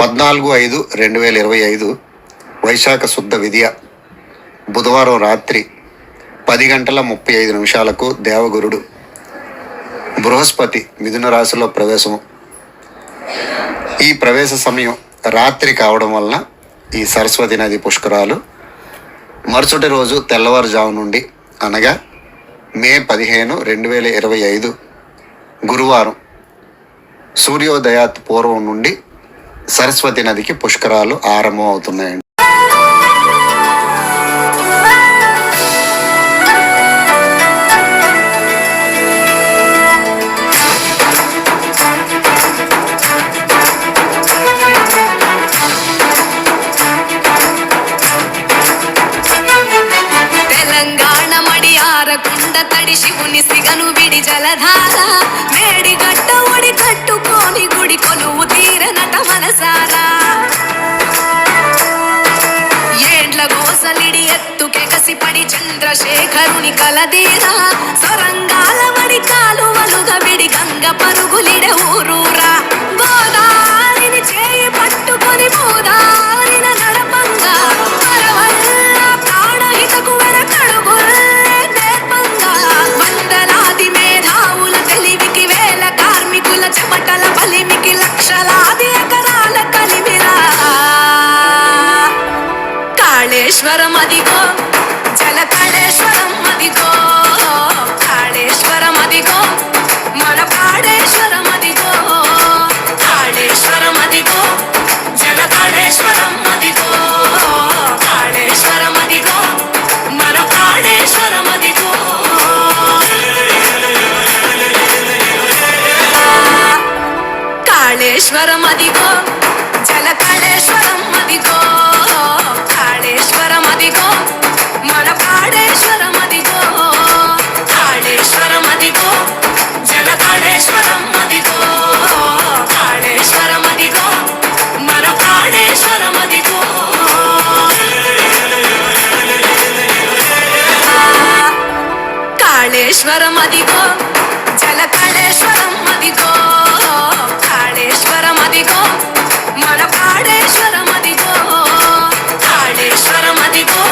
14/5/2025 వైశాఖ శుద్ధ విద్య బుధవారం రాత్రి 10:35 దేవగురుడు బృహస్పతి మిథున రాశిలో ప్రవేశము. ఈ ప్రవేశ సమయం రాత్రి కావడం వలన ఈ సరస్వతి నది పుష్కరాలు మరుసటి రోజు తెల్లవారుజాము నుండి అనగా మే 15, 2025 గురువారం సూర్యోదయాత్ పూర్వం నుండి సరస్వతి నదికి పుష్కరాలు ఆరంభం అవుతున్నాయండి. తడి శివుని సిగను విడి జలధార మేడి గట్ట ఒడి కట్టుకొని గుడి కొలువు తీరనట మనసారా. ఏండ్ల గోసలిడి ఎత్తుకెగసి పడి చంద్రశేఖరుని కలదీరా సొరంగాల వడి కాలువలుగా విడి గంగ పరుగులిడ ఊరూరా. గోదారిని చేయి పట్టుకొని గోదారిన నడపంగా పరవల్ల ప్రాణహితకు వెనకడుగు వందలాది మేధావుల తెలివికి వేల కార్మికుల చెమటల బలిమికి లక్షలాది ఎకరాల కలిమిరా. కాళేశ్వరం అదిగో జల కాళేశ్వరం అదిగో కాళేశ్వరం అదిగో మన పాడేశ్వరం అదిగో కాళేశ్వరం అదిగో జల కాళేశ్వరం అదిగో కాళేశ్వరం అదిగో మన పాడేశ్వరం అదిగో కాళేశ్వరం అదిగో జల కాళేశ్వరం అదిగో కాళేశ్వరం అదిగో మన పాడేశ్వరం అదిగో కాళేశ్వరం అదిగో జల కాళేశ్వరం అదిగో కాళేశ్వరం అదిగో మన పాడేశ్వరం అదిగో కాళేశ్వరం అదిగో జల కాళేశ్వరం అదిగో కాళేశ్వరం అదిగో మన పాడేశ్వరం అదిగో కాళేశ్వరం అదిగో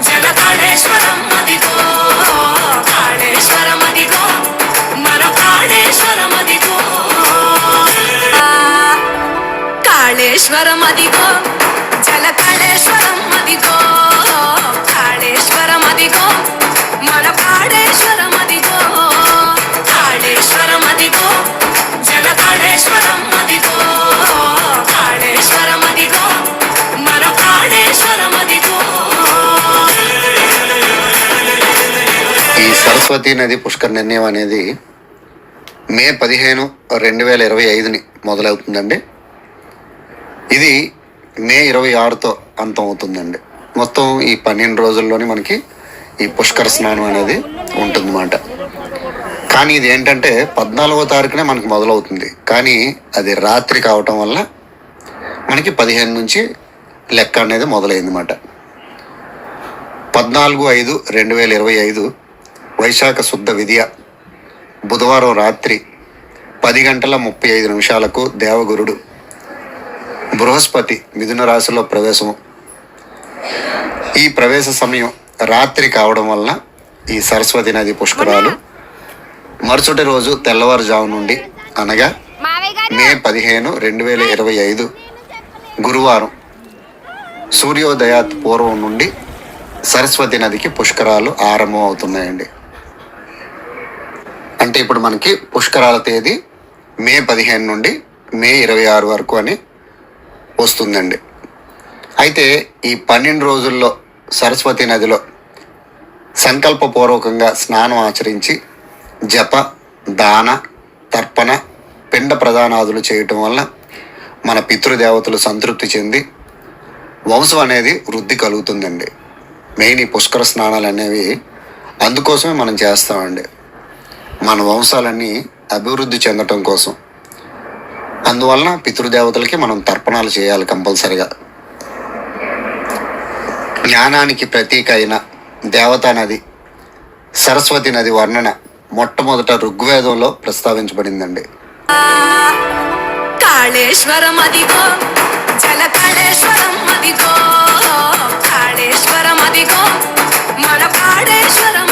జల కాళేశ్వరం అదిగో కాళేశ్వరం అదిగో మన పాడేశ్వరం అదిగో కాళేశ్వరం అదిగో జల కాళేశ్వరం అదిగో కాళేశ్వరం అదిగో మన పాడేశ్వరం అదిగో కాళేశ్వరం అదిగో జల కాళేశ్వరం అదిగో కాళేశ్వరం అదిగో మన పాడేశ్వరం అదిగో. ఈ సరస్వతి నది పుష్కర నిర్ణయం అనేది మే 15, 2025 మొదలవుతుందండి. ఇది మే 26తో అంతం అవుతుందండి. మొత్తం ఈ 12 రోజుల్లోనే మనకి ఈ పుష్కర స్నానం అనేది ఉంటుందన్నమాట. కానీ ఇది ఏంటంటే 14వ తారీఖునే మనకి మొదలవుతుంది. కానీ అది రాత్రి కావటం వల్ల మనకి 15 నుంచి లెక్క అనేది మొదలైందన్నమాట. 14/5/2025 వైశాఖ శుద్ధ విద్య బుధవారం రాత్రి 10:35 దేవగురుడు బృహస్పతి మిథున రాశిలో ప్రవేశము. ఈ ప్రవేశ సమయం రాత్రి కావడం వలన ఈ సరస్వతి నది పుష్కరాలు మరుసటి రోజు తెల్లవారుజాము నుండి అనగా మే 15, 2025 గురువారం సూర్యోదయాత్ పూర్వం నుండి సరస్వతి నదికి పుష్కరాలు ఆరంభం అవుతున్నాయండి. అంటే ఇప్పుడు మనకి పుష్కరాల తేదీ మే 15 నుండి మే 26 వరకు అని వస్తుందండి. అయితే ఈ 12 రోజుల్లో సరస్వతి నదిలో సంకల్పపూర్వకంగా స్నానం ఆచరించి జప, దాన, తర్పణ, పిండ ప్రదానాదులు చేయటం వలన మన పితృదేవతలు సంతృప్తి చెంది వంశం అనేది వృద్ధి కలుగుతుందండి. మెయిన్ ఈ పుష్కర స్నానాలు అనేవి అందుకోసమే మనం చేస్తామండి, మన వంశాలన్నీ అభివృద్ధి చెందటం కోసం. అందువలన పితృదేవతలకి మనం తర్పణాలు చేయాలి కంపల్సరిగా. జ్ఞానానికి ప్రతీక అయిన దేవతా నది సరస్వతి నది వర్ణన మొట్టమొదట ఋగ్వేదంలో ప్రస్తావించబడిందండి. కాళేశ్వరం అదిగో కాళేశ్వరం అదిగో కాళేశ్వరం అదిగో మన కాళేశ్వరం